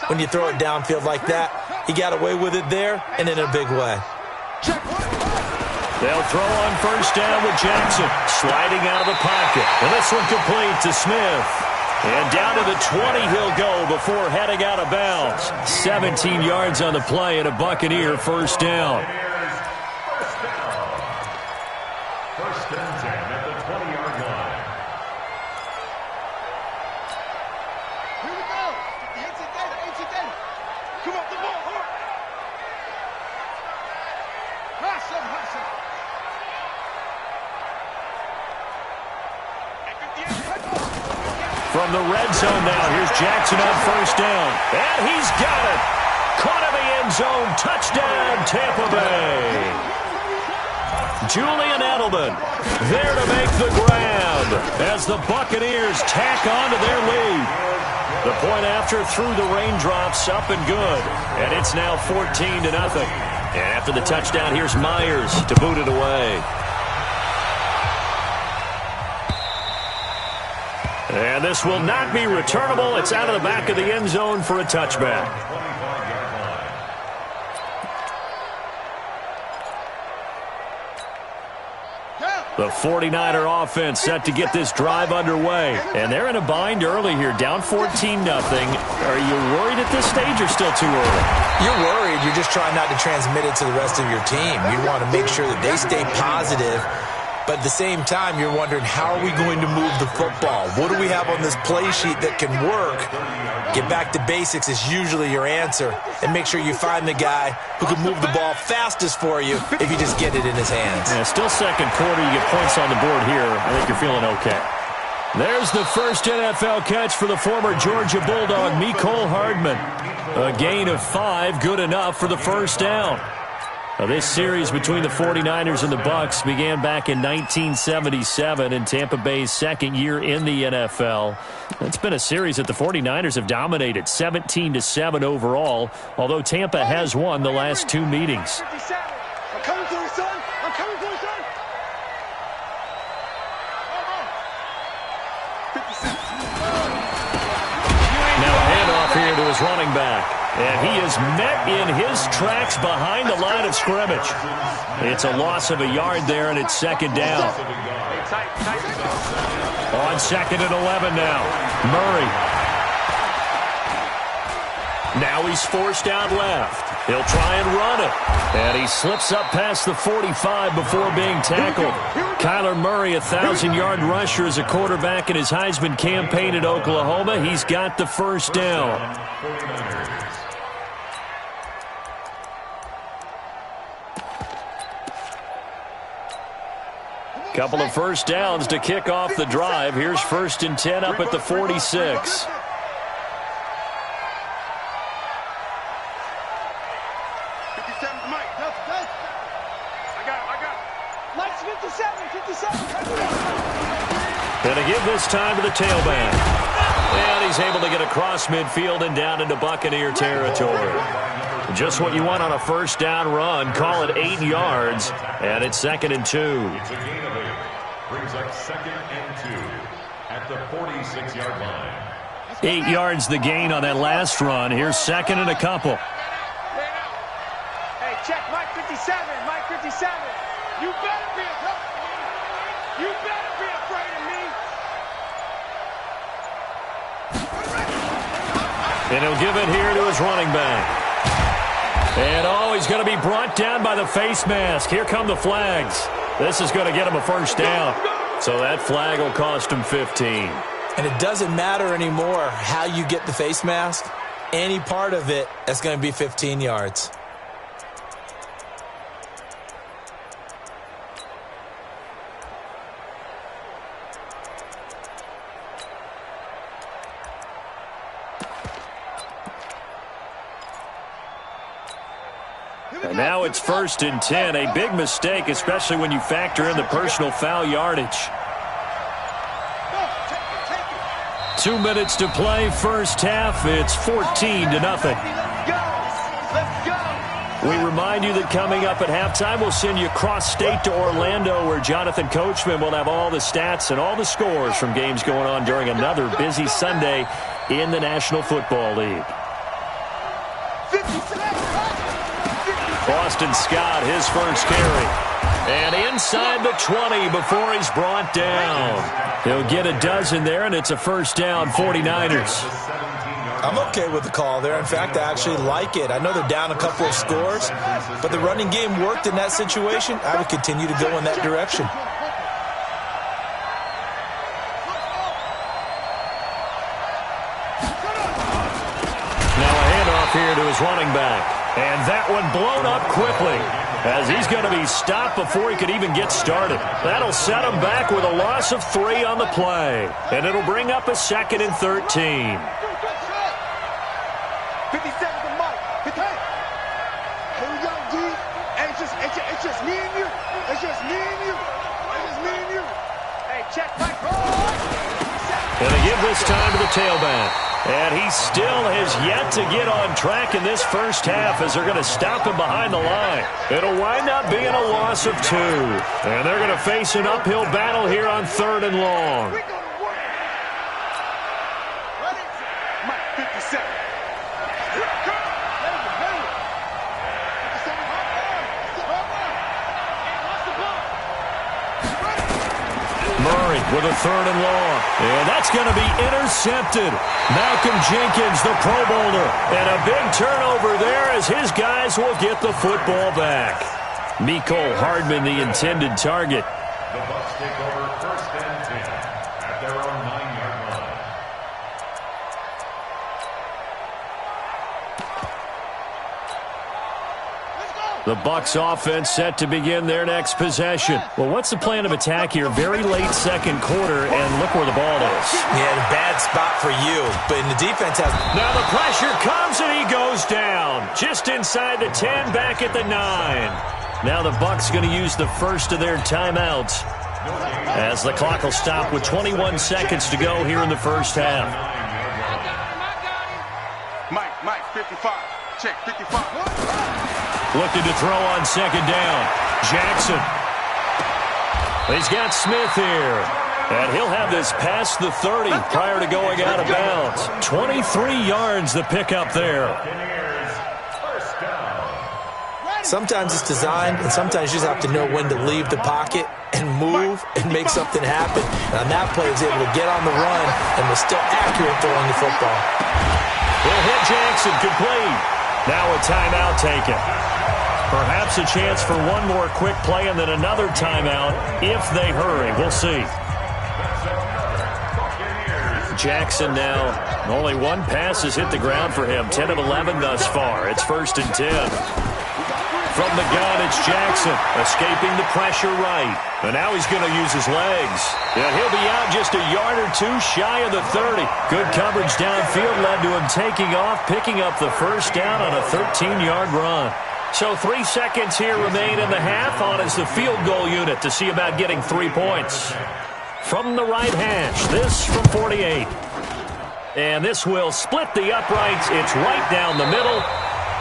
when you throw it downfield like that. He got away with it there and in a big way. They'll throw on first down with Jackson, sliding out of the pocket. And this one complete to Smith. And down to the 20 he'll go before heading out of bounds. 17 yards on the play and a Buccaneer first down. First and 10 at the 20-yard line. Here we go. Come up the ball. From the red zone now, here's Jackson on first down. And he's got it. Caught in the end zone. Touchdown, Tampa Bay. Julian Edelman there to make the grab as the Buccaneers tack on to their lead. The point after through the raindrops, up and good. And it's now 14-0. And after the touchdown, here's Myers to boot it away. And this will not be returnable. It's out of the back of the end zone for a touchback. The 49er offense set to get this drive underway. And they're in a bind early here, down 14-0. Are you worried at this stage or still too early? You're worried. You're just trying not to transmit it to the rest of your team. You want to make sure that they stay positive. But at the same time, you're wondering, how are we going to move the football? What do we have on this play sheet that can work? Get back to basics is usually your answer. And make sure you find the guy who can move the ball fastest for you if you just get it in his hands. Yeah, still second quarter. You get points on the board here. I think you're feeling okay. There's the first NFL catch for the former Georgia Bulldog, Mecole Hardman. A gain of 5, good enough for the first down. Now, this series between the 49ers and the Bucs began back in 1977 in Tampa Bay's second year in the NFL. It's been a series that the 49ers have dominated, 17-7 overall, although Tampa has won the last 2 meetings. I'm coming for you, son. I'm coming for you, son. Now a handoff here to his running back. And he is met in his tracks behind the line of scrimmage. It's a loss of a yard there, and it's second down. On second and 11 now. Murray. Now he's forced out left. He'll try and run it. And he slips up past the 45 before being tackled. Kyler Murray, a 1,000-yard rusher as a quarterback in his Heisman campaign at Oklahoma. He's got the first down. Couple of first downs to kick off the drive. Here's first and 10 up at the 46. 57, Mike. I got it. Mike's 57. And to give this time to the tailback. And he's able to get across midfield and down into Buccaneer territory. Just what you want on a first down run. Call it 8 yards. And it's second and 2. Brings up second and 2 at the 46-yard line. 8 yards the gain on that last run. Here's second and a couple. Hey, check Mike 57. Mike 57. You better be afraid of me. You better be afraid of me. And he'll give it here to his running back. And he's going to be brought down by the face mask. Here come the flags. This is going to get him a first down. So that flag will cost him 15. And it doesn't matter anymore how you get the face mask. Any part of it is going to be 15 yards. And now it's first and 10. A big mistake, especially when you factor in the personal foul yardage. 2 minutes to play, first half. It's 14-0. We remind you that coming up at halftime, we'll send you cross-state to Orlando, where Jonathan Coachman will have all the stats and all the scores from games going on during another busy Sunday in the National Football League. Boston Scott, his first carry. And inside the 20 before he's brought down. He'll get a dozen there, and it's a first down, 49ers. I'm okay with the call there. In fact, I actually like it. I know they're down a couple of scores, but the running game worked in that situation. I would continue to go in that direction. Now a handoff here to his running back. And that one blown up quickly as he's going to be stopped before he could even get started. That'll set him back with a loss of 3 on the play. And it'll bring up a 2nd and 13. 57 to Mike. Hey, we got D. Hey, it's just me and you. It's just me and you. It's just me and you. Hey, check Mike. And they give this time to the tailback. And he still has yet to get on track in this first half as they're going to stop him behind the line. It'll wind up being a loss of 2. And they're going to face an uphill battle here on 3rd and long. Mike, 57. Murray with a 3rd and long. And that's going to be intercepted. Malcolm Jenkins, the Pro Bowler. And a big turnover there as his guys will get the football back. Mecole Hardman, the intended target. The Bucs take over 1st and 10 at their own 9-yard line. The Bucs offense set to begin their next possession. Well, what's the plan of attack here? Very late second quarter, and look where the ball is. Yeah, bad spot for you, but the defense has... Now the pressure comes, and he goes down. Just inside the 10, back at the 9. Now the Bucs going to use the first of their timeouts as the clock will stop with 21 seconds to go here in the first half. Mike, 55. Check, 55. Looking to throw on 2nd down. Jackson. He's got Smith here. And he'll have this past the 30 prior to going out of bounds. 23 yards the pickup there. Sometimes it's designed, and sometimes you just have to know when to leave the pocket and move and make something happen. And on that play, he was able to get on the run and was still accurate throwing the football. He'll hit Jackson, complete. Now a timeout taken. Perhaps a chance for one more quick play and then another timeout if they hurry. We'll see. Jackson now, only one pass has hit the ground for him. 10 of 11 thus far. It's 1st and 10. From the gun, it's Jackson, escaping the pressure right. And now he's going to use his legs. And he'll be out just a yard or 2 shy of the 30. Good coverage downfield led to him taking off, picking up the first down on a 13-yard run. So 3 seconds here remain in the half. On is the field goal unit to see about getting 3 points. From the right hash, this from 48. And this will split the uprights. It's right down the middle.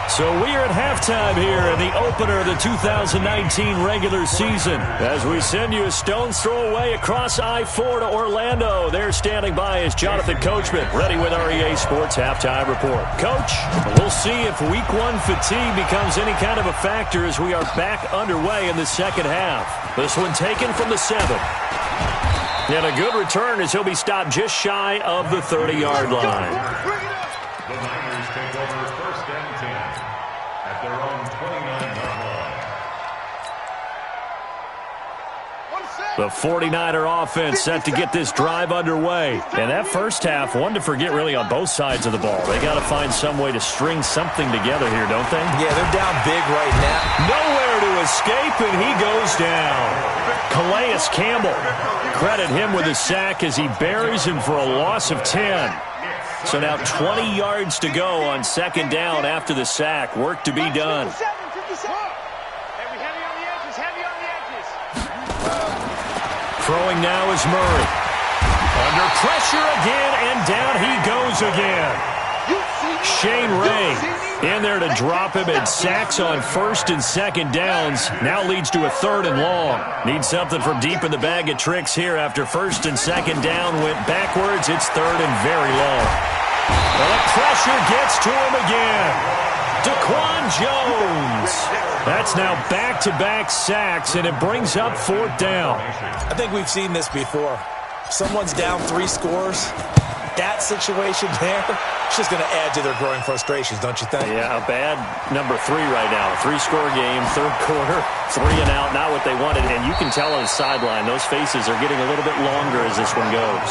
So we are at halftime here in the opener of the 2019 regular season. As we send you a stone's throw away across I-4 to Orlando. There standing by is Jonathan Coachman, ready with our EA Sports Halftime Report. Coach, we'll see if Week 1 fatigue becomes any kind of a factor as we are back underway in the second half. This one taken from the 7. And a good return as he'll be stopped just shy of the 30-yard line. The Niners take over 1st and 10 at their own 29-yard line. The 49er offense set to get this drive underway. And that first half, one to forget really on both sides of the ball. They got to find some way to string something together here, don't they? Yeah, they're down big right now. Nowhere to escape, and he goes down. Calais Campbell, credit him with a sack as he buries him for a loss of 10. So now 20 yards to go on 2nd down after the sack. Work to be done. Throwing now is Murray. Under pressure again, and down he goes again. Shane Ray in there to drop him, and sacks on 1st and 2nd downs. Now leads to a 3rd and long. Need something from deep in the bag of tricks here after 1st and 2nd down went backwards. It's 3rd and very long. Well, the pressure gets to him again. Daquan Jones. That's now back-to-back sacks, and it brings up 4th down. I think we've seen this before. Someone's down 3 scores. That situation there, it's just going to add to their growing frustrations, don't you think? Yeah, a bad number 3 right now. 3-score game, 3rd quarter, 3 and out, not what they wanted. And you can tell on the sideline, those faces are getting a little bit longer as this one goes.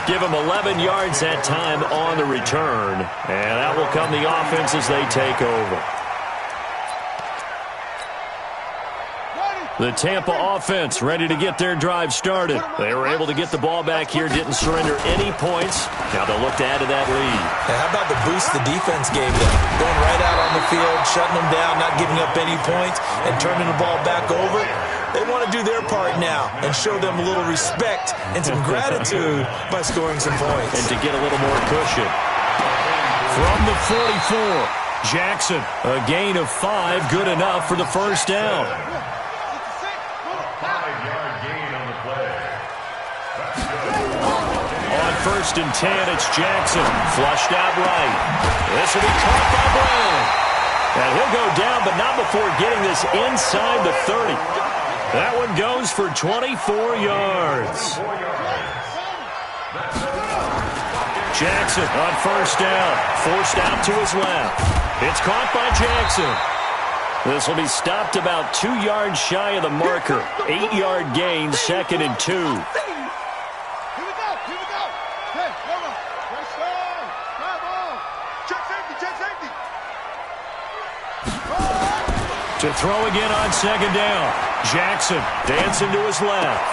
Give them 11 yards that time on the return. And that will come the offense as they take over. The Tampa offense ready to get their drive started. They were able to get the ball back here, didn't surrender any points. Now they'll look to add to that lead. Now how about the boost the defense gave them? Going right out on the field, shutting them down, not giving up any points, and turning the ball back over. They want to do their part now and show them a little respect and some gratitude by scoring some points. And to get a little more cushion. From the 44, Jackson, a gain of 5, good enough for the first down. First and 10, it's Jackson. Flushed out right. This will be caught by Brown. And he'll go down, but not before getting this inside the 30. That one goes for 24 yards. Jackson on first down. Forced out to his left. It's caught by Jackson. This will be stopped about 2 yards shy of the marker. 8-yard gain, 2nd and 2. To throw again on 2nd down. Jackson dancing to his left.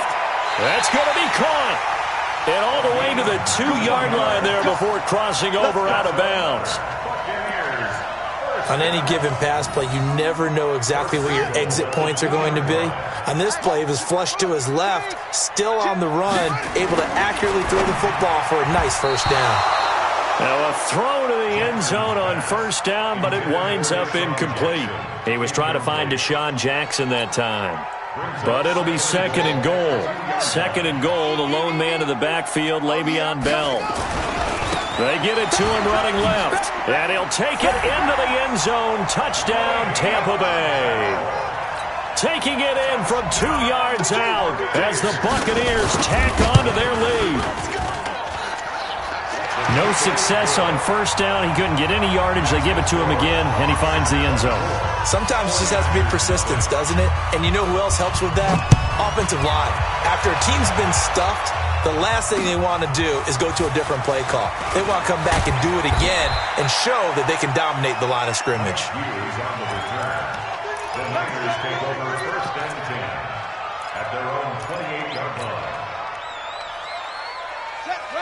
That's going to be caught. And all the way to the 2-yard line there before crossing over out of bounds. On any given pass play, you never know exactly what your exit points are going to be. On this play, it was flushed to his left, still on the run, able to accurately throw the football for a nice first down. Now a throw to the end zone on first down, but it winds up incomplete. He was trying to find Deshaun Jackson that time. But it'll be 2nd and goal. 2nd and goal, the lone man in the backfield, Le'Veon Bell. They get it to him running left. And he'll take it into the end zone. Touchdown, Tampa Bay. Taking it in from 2 yards out as the Buccaneers tack on to their lead. No success on first down. He couldn't get any yardage. They give it to him again, and he finds the end zone. Sometimes it just has to be persistence, doesn't it? And you know who else helps with that? Offensive line. After a team's been stuffed, the last thing they want to do is go to a different play call. They want to come back and do it again and show that they can dominate the line of scrimmage. The Niners take over 1st and 10 at their own 28-yard line.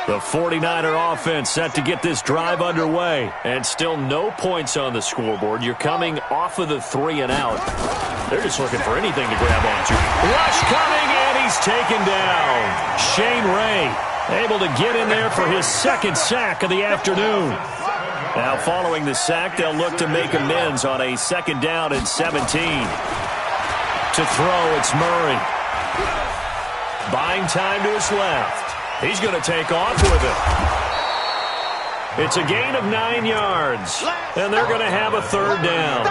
The 49er offense set to get this drive underway. And still no points on the scoreboard. You're coming off of the 3 and out. They're just looking for anything to grab onto. Rush coming, and he's taken down. Shane Ray able to get in there for his 2nd sack of the afternoon. Now following the sack, they'll look to make amends on a 2nd down and 17. To throw, it's Murray. Buying time to his left. He's going to take off with it. It's a gain of 9 yards, and they're going to have a 3rd down.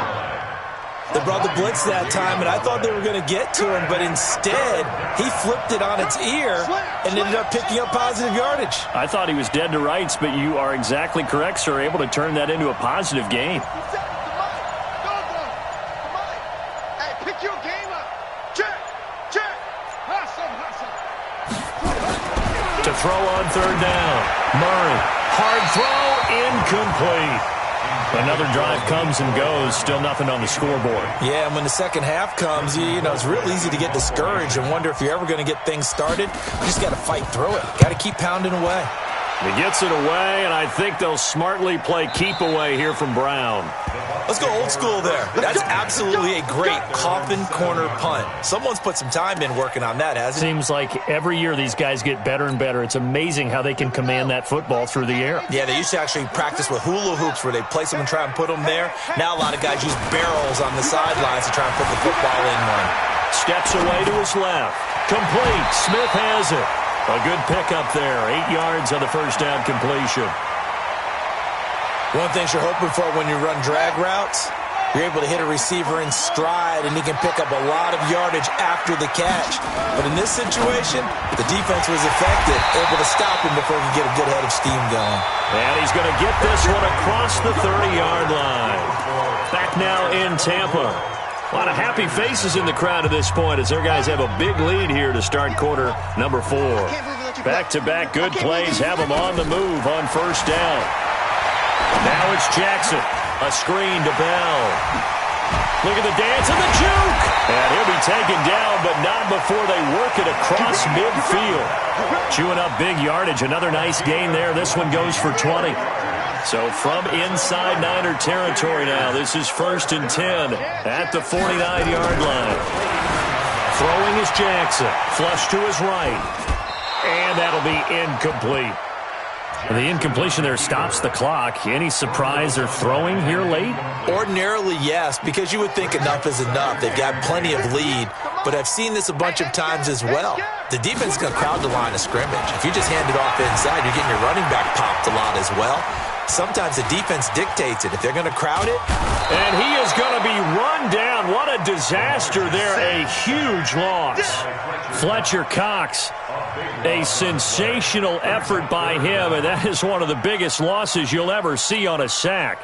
They brought the blitz that time, and I thought they were going to get to him, but instead, he flipped it on its ear and ended up picking up positive yardage. I thought he was dead to rights, but you are exactly correct, sir, able to turn that into a positive gain. Hey, pick your game up. Check. To throw on 3rd down. Murray. Hard throw. Incomplete. Another drive comes and goes. Still nothing on the scoreboard. Yeah, and when the second half comes, you know, it's real easy to get discouraged and wonder if you're ever going to get things started. You just got to fight through it. Got to keep pounding away. He gets it away, and I think they'll smartly play keep away here from Brown. Let's go old school there. That's absolutely a great coffin corner punt. Someone's put some time in working on that, hasn't he? Seems like every year these guys get better and better. It's amazing how they can command that football through the air. Yeah, they used to actually practice with hula hoops where they place them and try and put them there. Now a lot of guys use barrels on the sidelines to try and put the football in one. Steps away to his left. Complete. Smith has it. A good pickup there. 8 yards on the first down completion. One of the things you're hoping for when you run drag routes, you're able to hit a receiver in stride, and he can pick up a lot of yardage after the catch. But in this situation, the defense was effective, able to stop him before he could get a good head of steam going. And he's going to get this one across the 30-yard line. Back now in Tampa. A lot of happy faces in the crowd at this point as their guys have a big lead here to start quarter number 4. Back-to-back good plays have them on the move on first down. Now it's Jackson. A screen to Bell. Look at the dance and the juke. And he'll be taken down, but not before they work it across midfield. Chewing up big yardage. Another nice gain there. This one goes for 20. So from inside Niner territory now, this is 1st and 10 at the 49-yard line. Throwing is Jackson. Flush to his right. And that'll be incomplete. And the incompletion there stops the clock. Any surprise they're throwing here late? Ordinarily, yes, because you would think enough is enough. They've got plenty of lead, but I've seen this a bunch of times as well. The defense is going to crowd the line of scrimmage. If you just hand it off inside, you're getting your running back popped a lot as well. Sometimes the defense dictates it. If they're going to crowd it. And he is going to be run down. What a disaster there. A huge loss. Fletcher Cox. A sensational effort by him, and that is one of the biggest losses you'll ever see on a sack.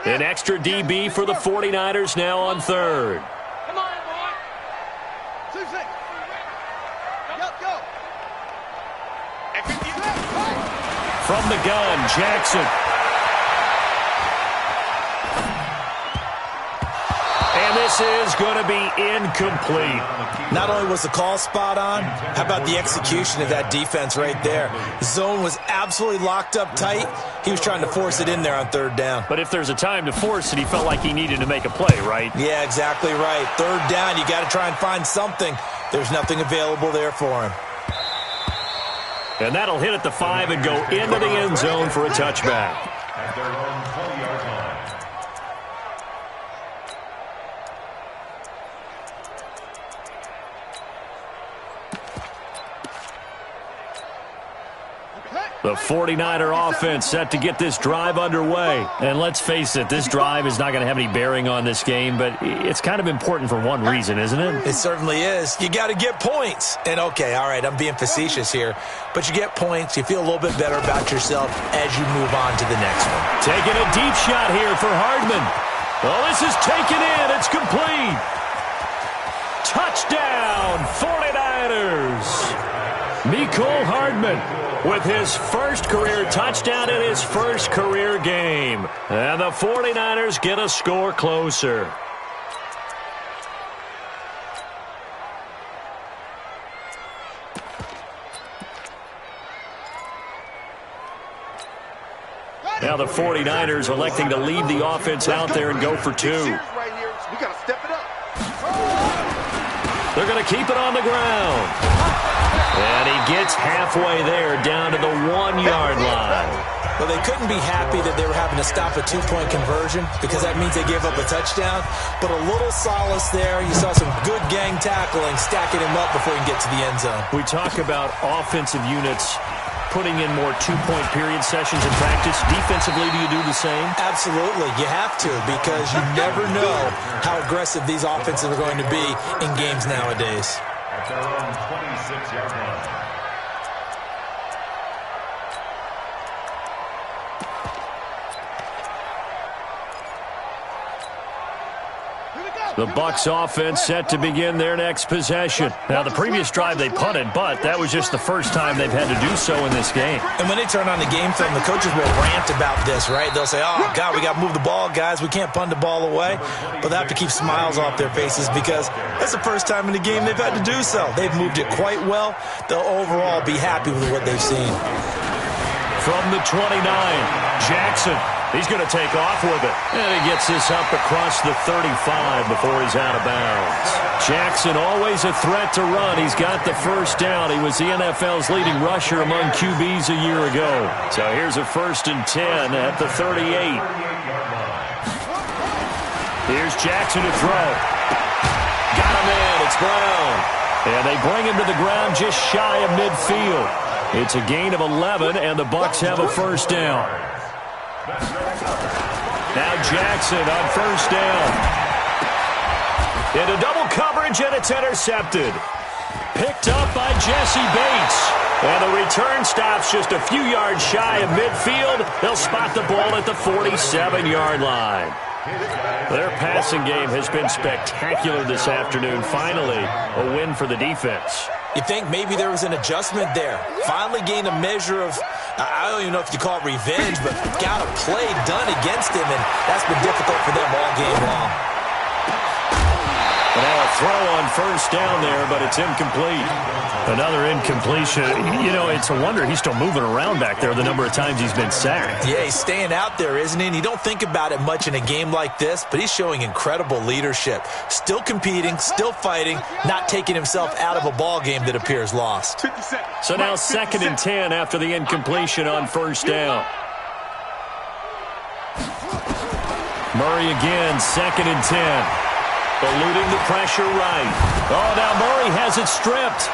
An extra DB for the 49ers now on 3rd. Come on, boy. 2-6. Go. From the gun, Jackson. And this is going to be incomplete. Not only was the call spot on, how about the execution of that defense right there? Zone was absolutely locked up tight. He was trying to force it in there on 3rd down. But if there's a time to force it, he felt like he needed to make a play, right? Yeah, exactly right. 3rd down, you got to try and find something. There's nothing available there for him. And that'll hit at the 5 and go into the end zone for a touchback. At their own 20-yard line. The 49er offense set to get this drive underway. And let's face it, this drive is not going to have any bearing on this game, but it's kind of important for one reason, isn't it? It certainly is. You got to get points. And, okay, all right, I'm being facetious here, but you get points. You feel a little bit better about yourself as you move on to the next one. Taking a deep shot here for Hardman. Oh, this is taken in. It's complete. Touchdown, 49ers. Mecole Hardman with his first career touchdown in his first career game. And the 49ers get a score closer. Now the 49ers electing to leave the offense out there and go for 2. We got to step it up. They're going to keep it on the ground. And he gets halfway there, down to the 1-yard line. Well, they couldn't be happy that they were having to stop a 2-point conversion because that means they gave up a touchdown. But a little solace there. You saw some good gang tackling, stacking him up before he can get to the end zone. We talk about offensive units putting in more 2-point period sessions in practice. Defensively, do you do the same? Absolutely. You have to, because you never know how aggressive these offenses are going to be in games nowadays. At their own 26-yard line. The Bucs offense set to begin their next possession. Now, the previous drive they punted, but that was just the first time they've had to do so in this game. And when they turn on the game film, the coaches will rant about this, right? They'll say, oh, God, we got to move the ball, guys. We can't punt the ball away. But they have to keep smiles off their faces because that's the first time in the game they've had to do so. They've moved it quite well. They'll overall be happy with what they've seen. From the 29, Jackson. He's going to take off with it. And he gets this up across the 35 before he's out of bounds. Jackson, always a threat to run. He's got the first down. He was the NFL's leading rusher among QBs a year ago. So here's a 1st and 10 at the 38. Here's Jackson to throw. Got him in. It's Brown. And they bring him to the ground just shy of midfield. It's a gain of 11, and the Bucs have a first down. Now Jackson on first down. Into double coverage, and it's intercepted. Picked up by Jesse Bates. And the return stops just a few yards shy of midfield. They'll spot the ball at the 47-yard line. Their passing game has been spectacular this afternoon. Finally, a win for the defense. You think maybe there was an adjustment there. Finally gained a measure of, I don't even know if you call it revenge, but got a play done against him, and that's been difficult for them all game long. Now a throw on first down there, but it's incomplete. Another incompletion. You know, it's a wonder he's still moving around back there the number of times he's been sacked. Yeah, he's staying out there, isn't he? And you don't think about it much in a game like this, but he's showing incredible leadership. Still competing, still fighting, not taking himself out of a ball game that appears lost. So now 2nd and 10 after the incompletion on first down. Murray again, 2nd and 10. Eluding the pressure right. Oh, now Murray has it stripped.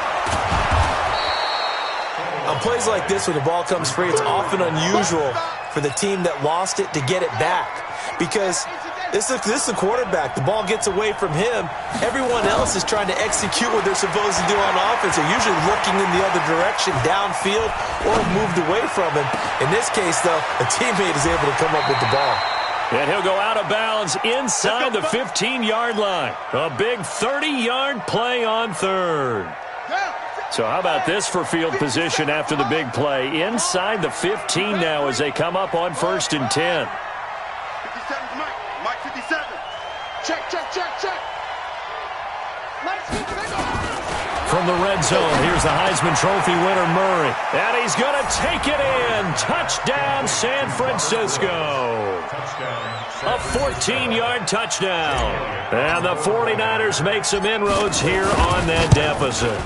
On plays like this where the ball comes free, it's often unusual for the team that lost it to get it back. Because this is the quarterback. The ball gets away from him. Everyone else is trying to execute what they're supposed to do on offense. They're usually looking in the other direction, downfield, or moved away from him. In this case, though, a teammate is able to come up with the ball. And he'll go out of bounds inside the 15-yard line. A big 30-yard play on third. So how about this for field position after the big play? Inside the 15 now as they come up on 1st and 10. 57's Mike 57. Check. Mike 57. From the red zone, here's the Heisman Trophy winner, Murray. And he's going to take it in. Touchdown, San Francisco. A 14-yard touchdown. And the 49ers make some inroads here on that deficit.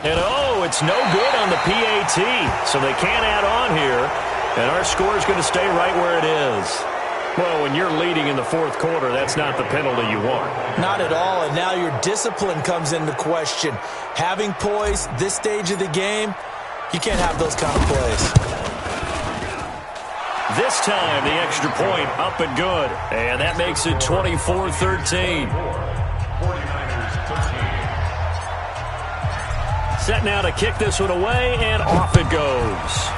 And, oh, it's no good on the PAT. So they can't add on here. And our score is going to stay right where it is. Well, when you're leading in the 4th quarter, that's not the penalty you want. Not at all, and now your discipline comes into question. Having poise this stage of the game, you can't have those kind of plays. This time, the extra point up and good. And that makes it 24-13. Set now to kick this one away, and off it goes.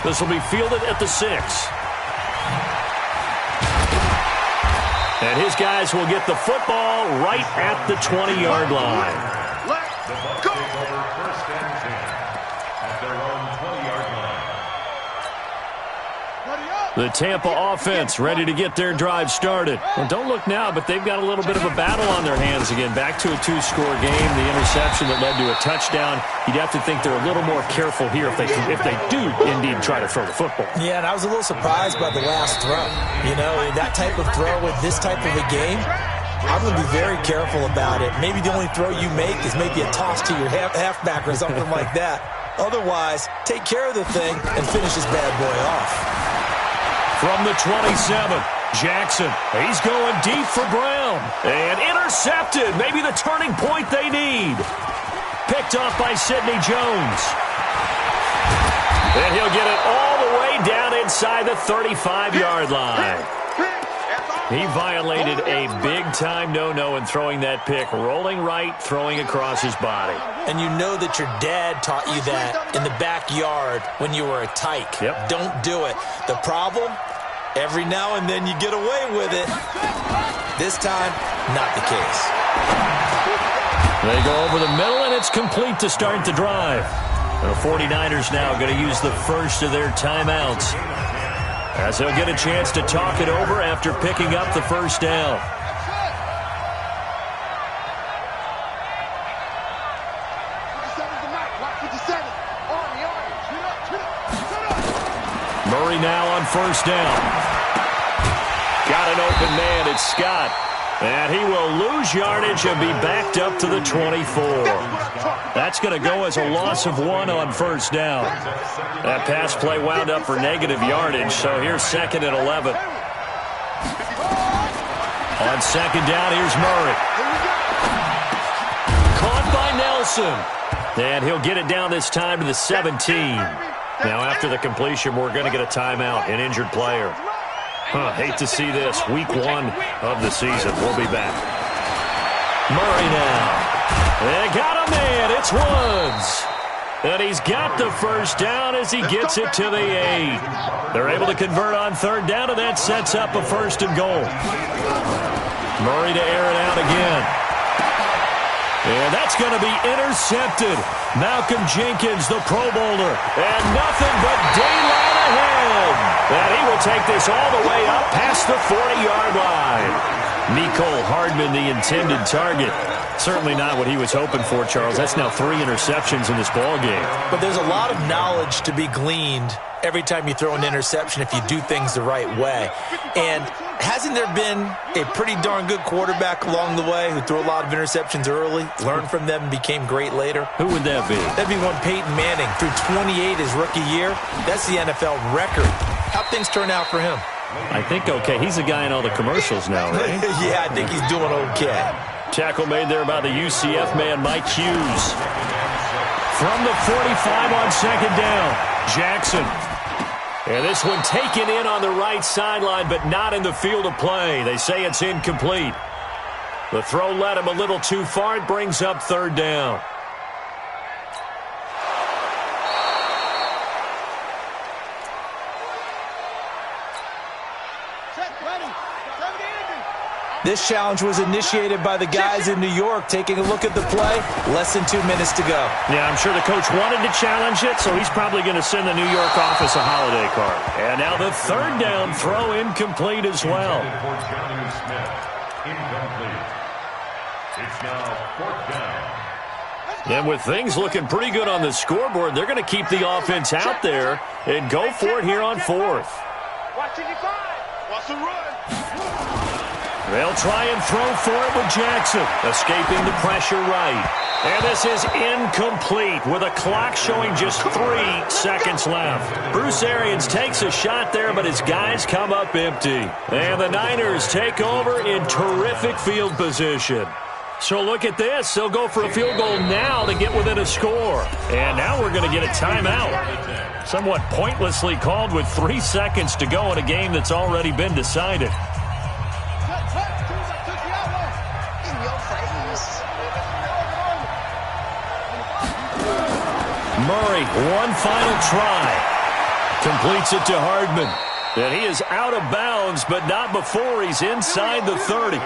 This will be fielded at the 6. And his guys will get the football right at the 20-yard line. The ball take over 1st and 10 at their own 20-yard line. The Tampa offense ready to get their drive started. Well, don't look now, but they've got a little bit of a battle on their hands again. Back to a 2-score game. The interception that led to a touchdown. You'd have to think they're a little more careful here if they do indeed try to throw the football. Yeah, and I was a little surprised by the last throw. You know, that type of throw with this type of a game, I'm going to be very careful about it. Maybe the only throw you make is maybe a toss to your halfback or something like that. Otherwise, take care of the thing and finish this bad boy off. From the 27, Jackson. He's going deep for Brown. And intercepted. Maybe the turning point they need. Picked off by Sidney Jones. And he'll get it all the way down inside the 35-yard line. He violated a big-time no-no in throwing that pick. Rolling right, throwing across his body. And you know that your dad taught you that in the backyard when you were a tyke. Yep. Don't do it. The problem, every now and then you get away with it. This time, not the case. They go over the middle, and it's complete to start the drive. The 49ers now going to use the first of their timeouts, as they'll get a chance to talk it over after picking up the first down. Murray now on first down. Got an open man, it's Scott. And he will lose yardage and be backed up to the 24. That's going to go as a loss of 1 on first down. That pass play wound up for negative yardage, so here's 2nd and 11. On 2nd down, here's Murray. Caught by Nelson. And he'll get it down this time to the 17. Now, after the completion, we're going to get a timeout, an injured player. Hate to see this. Week 1 of the season. We'll be back. Murray now. They got a man. It's Woods. And he's got the first down as he gets it to the 8. They're able to convert on third down, and that sets up a 1st and goal. Murray to air it out again. And that's going to be intercepted. Malcolm Jenkins, the Pro Bowler. And nothing but daylight ahead. And he will take this all the way up past the 40-yard line. Mecole Hardman, the intended target. Certainly not what he was hoping for, Charles. That's now 3 interceptions in this ball game. But there's a lot of knowledge to be gleaned every time you throw an interception if you do things the right way. And hasn't there been a pretty darn good quarterback along the way who threw a lot of interceptions early, learned from them, and became great later? Who would that be? That'd be one Peyton Manning. Threw 28 his rookie year. That's the NFL record. How'd things turn out for him? I think okay. He's a guy in all the commercials now, right? Yeah, I think he's doing okay. Tackle made there by the UCF man, Mike Hughes. From the 45 on 2nd down, Jackson. And this one taken in on the right sideline, but not in the field of play. They say it's incomplete. The throw led him a little too far. It brings up 3rd down. This challenge was initiated by the guys in New York. Taking a look at the play, less than 2 minutes to go. Yeah, I'm sure the coach wanted to challenge it, so he's probably going to send the New York office a holiday card. And now the 3rd down throw incomplete as well. It's now 4th down. And with things looking pretty good on the scoreboard, they're going to keep the offense out there and go for it here on 4th. Watch it, watch the run. They'll try and throw for it with Jackson, escaping the pressure right. And this is incomplete with a clock showing just 3 seconds left. Bruce Arians takes a shot there, but his guys come up empty. And the Niners take over in terrific field position. So look at this. They'll go for a field goal now to get within a score. And now we're going to get a timeout. Somewhat pointlessly called with 3 seconds to go in a game that's already been decided. Murray, one final try. Completes it to Hardman. And he is out of bounds, but not before he's inside the 30.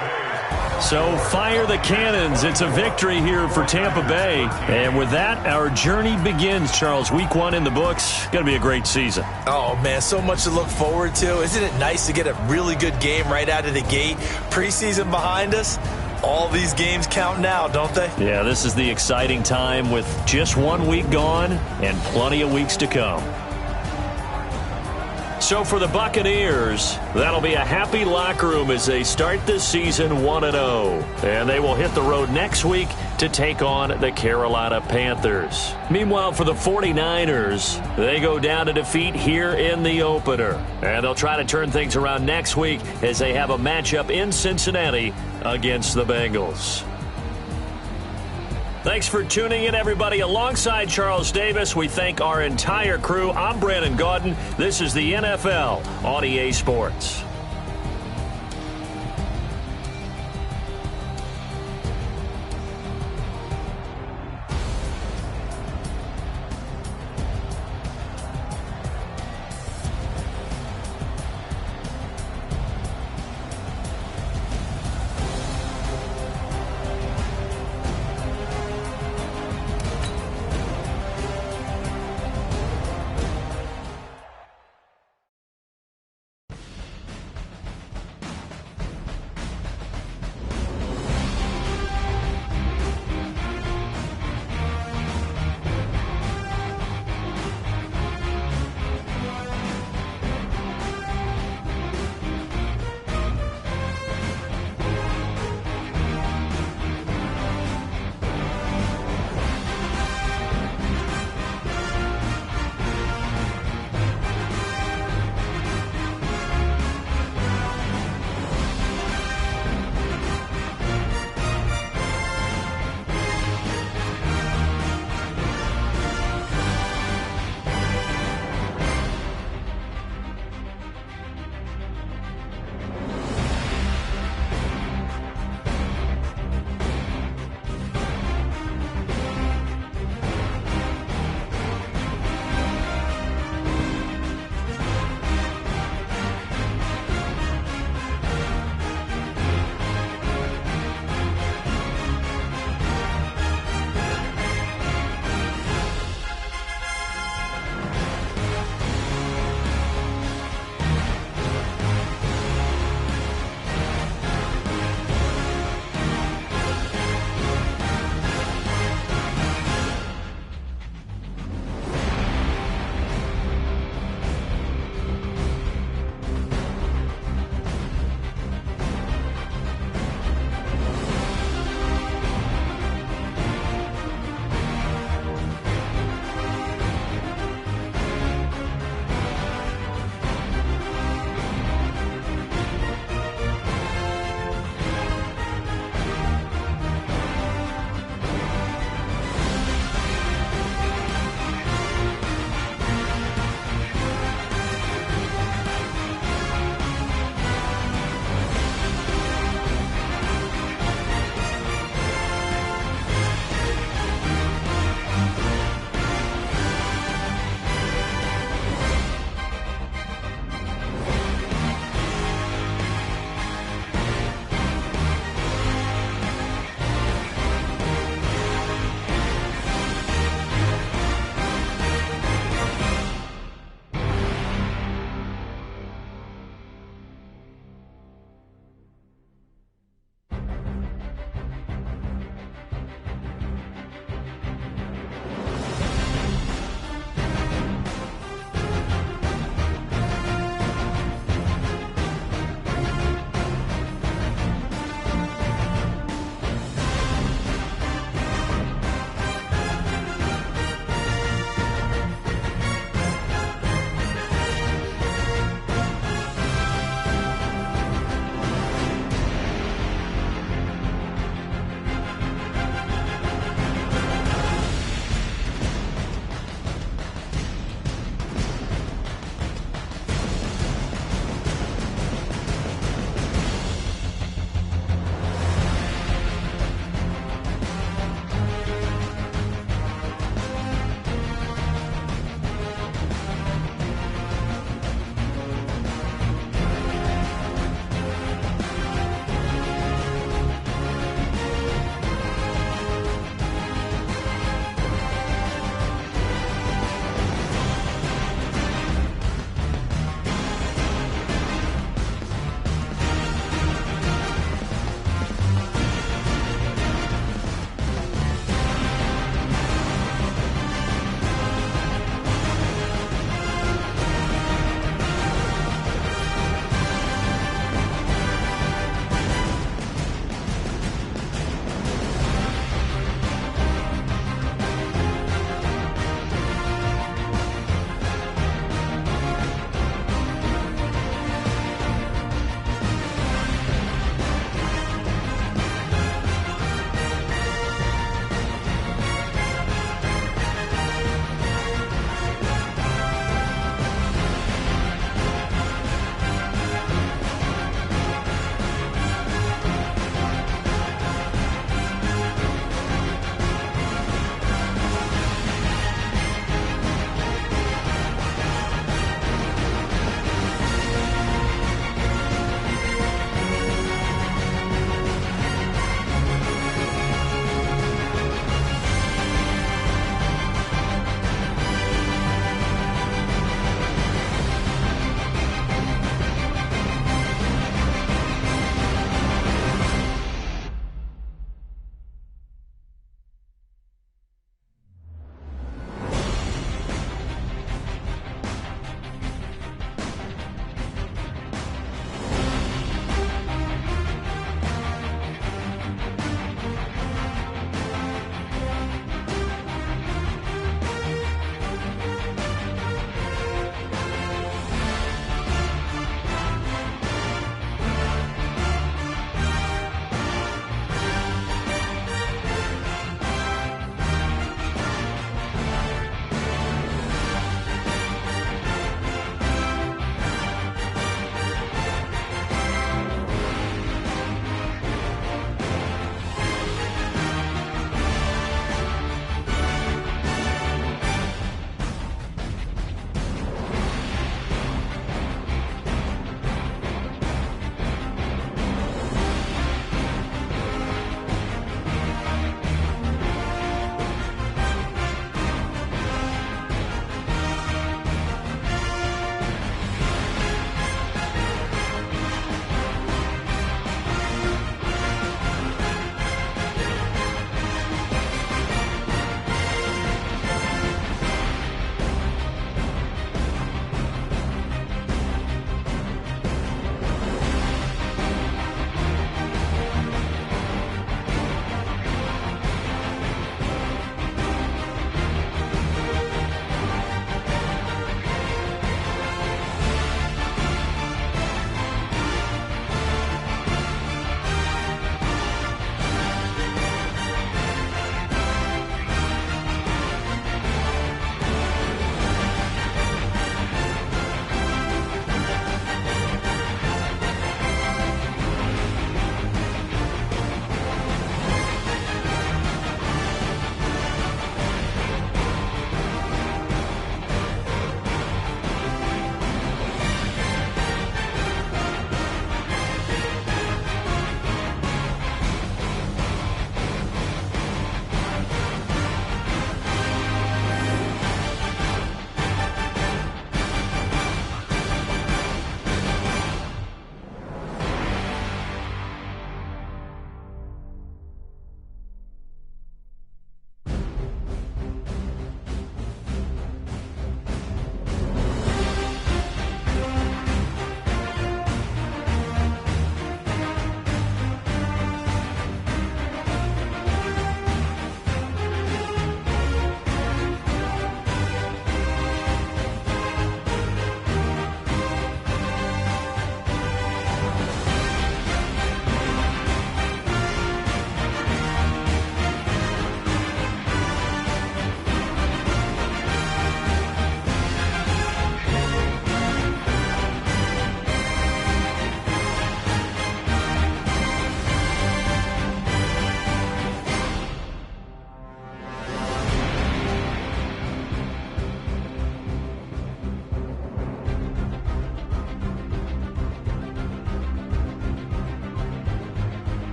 So fire the cannons. It's a victory here for Tampa Bay. And with that, our journey begins, Charles. Week 1 in the books. Going to be a great season. Oh, man, so much to look forward to. Isn't it nice to get a really good game right out of the gate? Preseason behind us. All these games count now, don't they? Yeah, this is the exciting time with just 1 week gone and plenty of weeks to come. So for the Buccaneers, that'll be a happy locker room as they start this season 1-0. And they will hit the road next week to take on the Carolina Panthers. Meanwhile, for the 49ers, they go down to defeat here in the opener. And they'll try to turn things around next week as they have a matchup in Cincinnati against the Bengals. Thanks for tuning in, everybody. Alongside Charles Davis, we thank our entire crew. I'm Brandon Gaudin. This is the NFL on EA Sports.